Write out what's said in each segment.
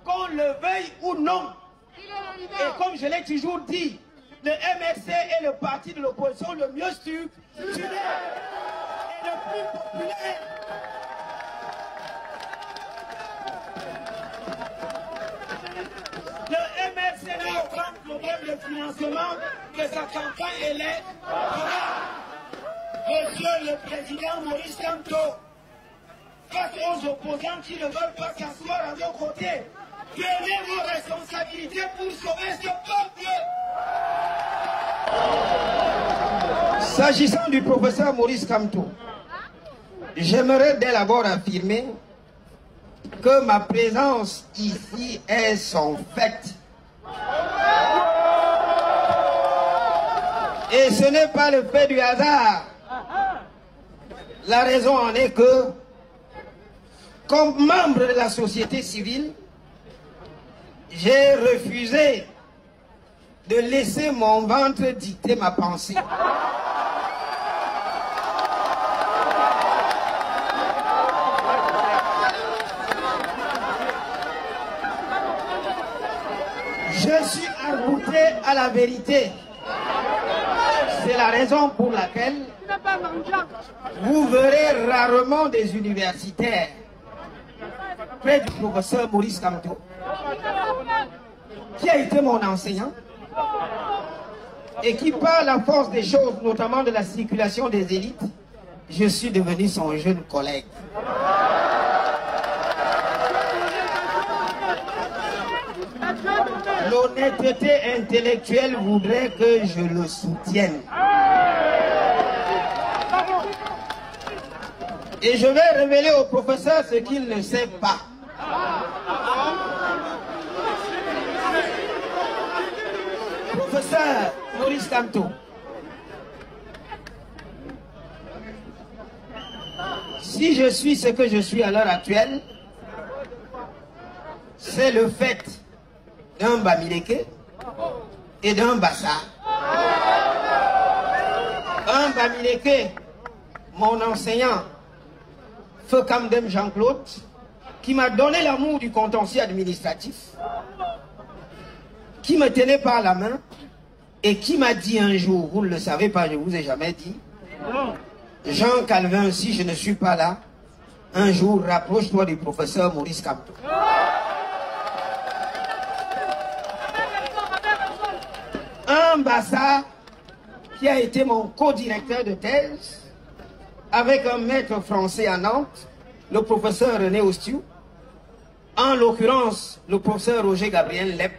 qu'on le veuille ou non. Et comme je l'ai toujours dit, le MRC est le parti de l'opposition le mieux structuré et le plus populaire. Le MRC n'a aucun problème de financement que sa campagne électorale. Monsieur le Président Maurice Kamto, face aux opposants qui ne veulent pas s'asseoir à nos côtés, prenez vos responsabilités pour sauver ce peuple. S'agissant du professeur Maurice Kamto, j'aimerais dès l'abord affirmer que ma présence ici est son fait. Et ce n'est pas le fait du hasard. La raison en est que, comme membre de la société civile, j'ai refusé de laisser mon ventre dicter ma pensée. Je suis argoûté à la vérité. C'est la raison pour laquelle vous verrez rarement des universitaires près du professeur Maurice Kamto, qui a été mon enseignant et qui, par la force des choses, notamment de la circulation des élites, je suis devenu son jeune collègue. L'honnêteté intellectuelle voudrait que je le soutienne. Et je vais révéler au professeur ce qu'il ne sait pas. Professeur Maurice Kamto, si je suis ce que je suis à l'heure actuelle, c'est le fait d'un Bamileke et d'un Bassa. Un Bamileke, mon enseignant, Feu Kamdem Jean-Claude, qui m'a donné l'amour du contentieux administratif, qui me tenait par la main et qui m'a dit un jour, vous ne le savez pas, je ne vous ai jamais dit, Jean Calvin, si je ne suis pas là, un jour rapproche-toi du professeur Maurice Kamto. Un Bassa qui a été mon co-directeur de thèse avec un maître français à Nantes, le professeur René Ostiou, en l'occurrence le professeur Roger Gabriel Lep,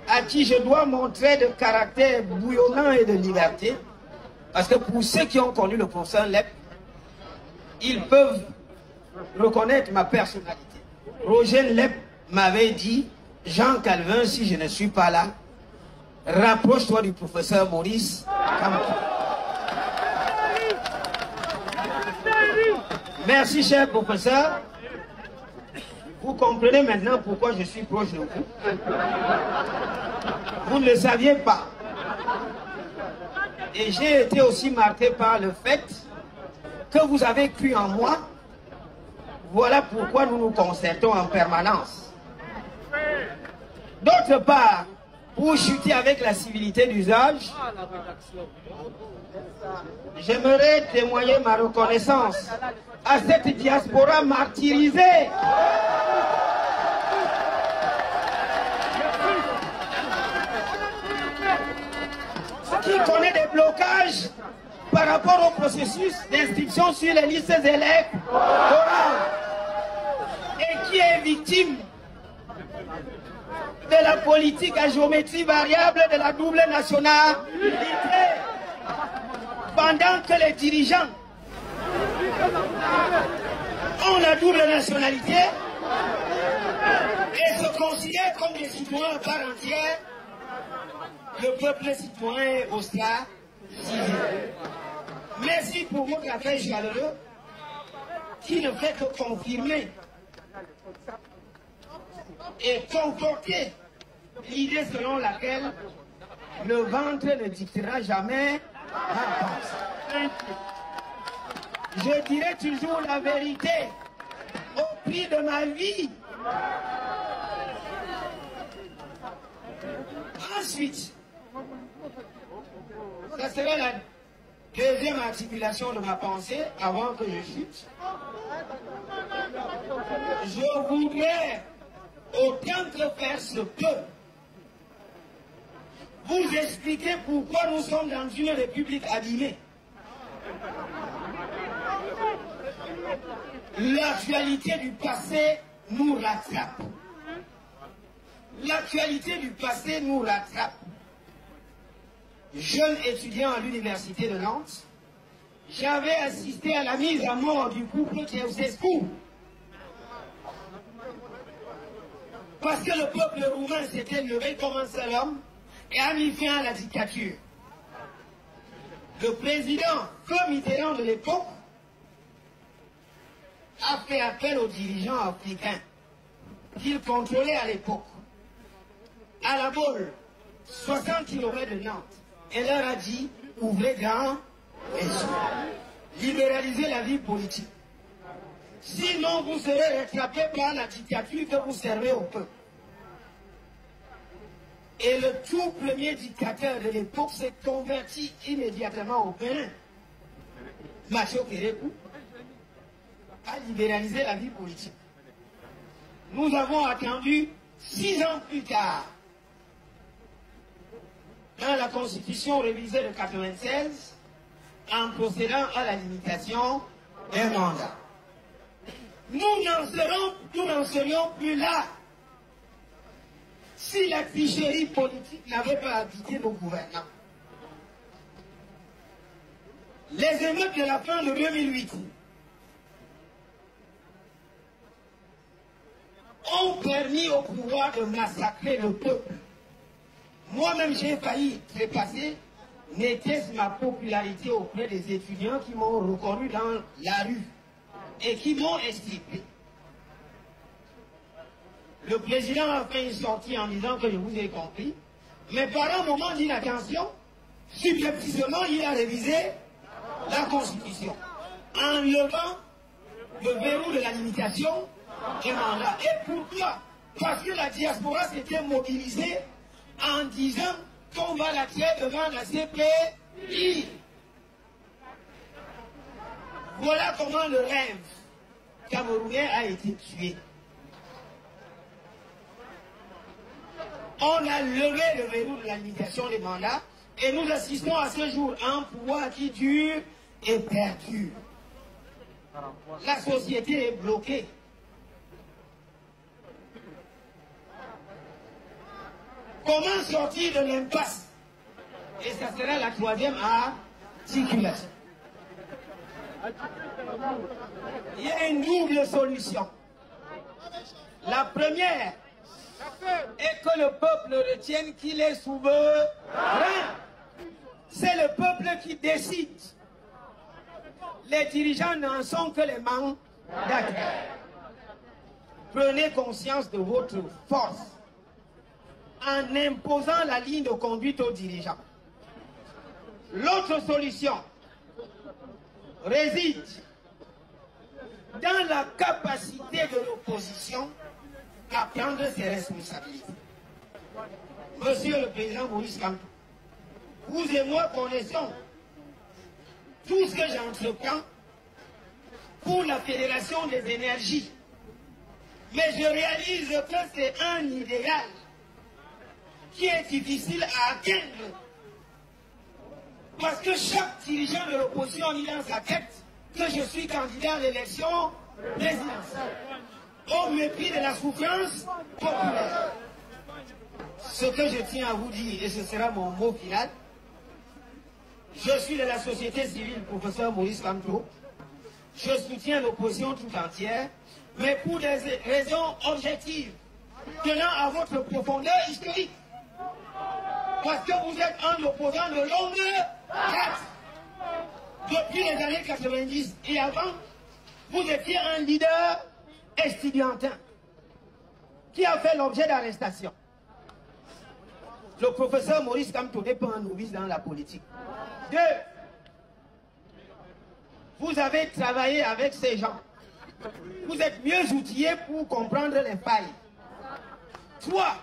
à qui je dois montrer de caractère bouillonnant et de liberté, parce que pour ceux qui ont connu le professeur Lep, ils peuvent reconnaître ma personnalité. Roger Lep m'avait dit, Jean Calvin, si je ne suis pas là, rapproche-toi du professeur Maurice Kamto. Merci, cher professeur. Vous comprenez maintenant pourquoi je suis proche de vous. Vous ne le saviez pas. Et j'ai été aussi marqué par le fait que vous avez cru en moi. Voilà pourquoi nous nous concertons en permanence. D'autre part, pour chuter avec la civilité d'usage, j'aimerais témoigner ma reconnaissance à cette diaspora martyrisée. Qui connaît des blocages par rapport au processus d'inscription sur les listes électorales et qui est victime de la politique à géométrie variable de la double nationalité, pendant que les dirigeants ont la double nationalité et se considèrent comme des citoyens à part entière. Le peuple citoyen est ostracisé. Merci pour votre accueil chaleureux qui ne fait que confirmer et conforter l'idée selon laquelle le ventre ne dictera jamais la pensée. Je dirai toujours la vérité au prix de ma vie. Ensuite, ça serait la deuxième articulation de ma pensée avant que je chute. Je voudrais, autant que faire se peut, vous expliquer pourquoi nous sommes dans une république abîmée. L'actualité du passé nous rattrape. L'actualité du passé nous rattrape. Jeune étudiant à l'université de Nantes, j'avais assisté à la mise à mort du couple Ceausescu. Parce que le peuple roumain s'était levé comme un seul homme et a mis fin à la dictature. Le président Mitterrand de l'époque a fait appel aux dirigeants africains qu'il contrôlait à l'époque, à la Baule, 60 km de Nantes, et leur a dit, ouvrez grand les yeux, libéralisez la vie politique. Sinon, vous serez rattrapé par la dictature que vous servez au peuple. Et le tout premier dictateur de l'époque s'est converti immédiatement au Bénin. Macho Kérékou a libéralisé la vie politique. Nous avons attendu 6 ans plus tard, dans la Constitution révisée de 1996, en procédant à la limitation des mandats. Nous n'en serions plus là si la tricherie politique n'avait pas habité nos gouvernants. Les émeutes de la fin de 2008 ont permis au pouvoir de massacrer le peuple. Moi-même, j'ai failli trépasser, n'était-ce ma popularité auprès des étudiants qui m'ont reconnu dans la rue et qui m'ont extirpé. Le président a fait une sortie en disant que je vous ai compris, mais par un moment d'inattention, subrepticement, il a révisé la Constitution, en levant le verrou de la limitation des mandats. Et pourquoi? Parce que la diaspora s'était mobilisée en disant qu'on va la tirer devant la CPI. Voilà comment le rêve camerounais a été tué. On a levé le verrou de la limitation des mandats et nous assistons à ce jour à un pouvoir qui dure et perdure. La société est bloquée. Comment sortir de l'impasse? Et ça sera la troisième articulation. Il y a une double solution. La première est que le peuple retienne qu'il est souverain. C'est le peuple qui décide. Les dirigeants n'en sont que les mandataires. Prenez conscience de votre force en imposant la ligne de conduite aux dirigeants. L'autre solution réside dans la capacité de l'opposition à prendre ses responsabilités. Monsieur le président Maurice Kamto, vous et moi connaissons tout ce que j'entreprends pour la Fédération des énergies. Mais je réalise que c'est un idéal qui est difficile à atteindre. Parce que chaque dirigeant de l'opposition a mis dans sa tête que je suis candidat à l'élection présidentielle, au mépris de la souffrance populaire. Ce que je tiens à vous dire, et ce sera mon mot final, je suis de la société civile, professeur Maurice Kamto. Je soutiens l'opposition tout entière, mais pour des raisons objectives, tenant à votre profondeur historique. Parce que vous êtes un opposant de longue date. Depuis les années 90 et avant, vous étiez un leader estudiantin qui a fait l'objet d'arrestation. Le professeur Maurice Kamto n'est pas un novice dans la politique. 2. Vous avez travaillé avec ces gens. Vous êtes mieux outillés pour comprendre les failles. 3.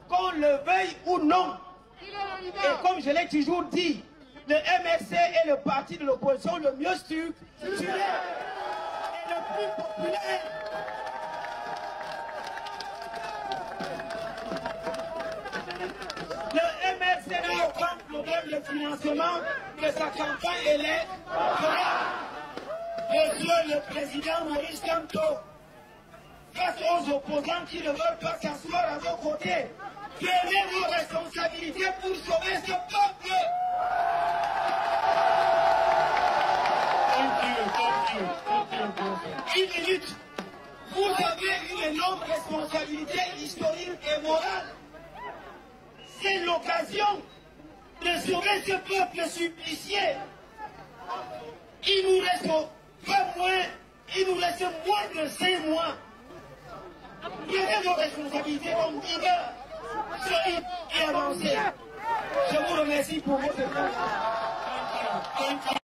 Qu'on le veuille ou non, Et comme je l'ai toujours dit, le MRC est le parti de l'opposition le mieux structuré et le plus populaire. Le MRC n'a aucun problème de financement de sa campagne électorale. Monsieur le président Maurice Kamto, face aux opposants qui ne veulent pas s'asseoir à vos côtés, prenez vos responsabilités pour sauver ce peuple. Une minute. Vous avez une énorme responsabilité historique et morale. C'est l'occasion de sauver ce peuple supplicié. Il nous reste moins de 5 mois. Prenez vos responsabilités comme leader, solide et avancé. Je vous remercie pour votre attention.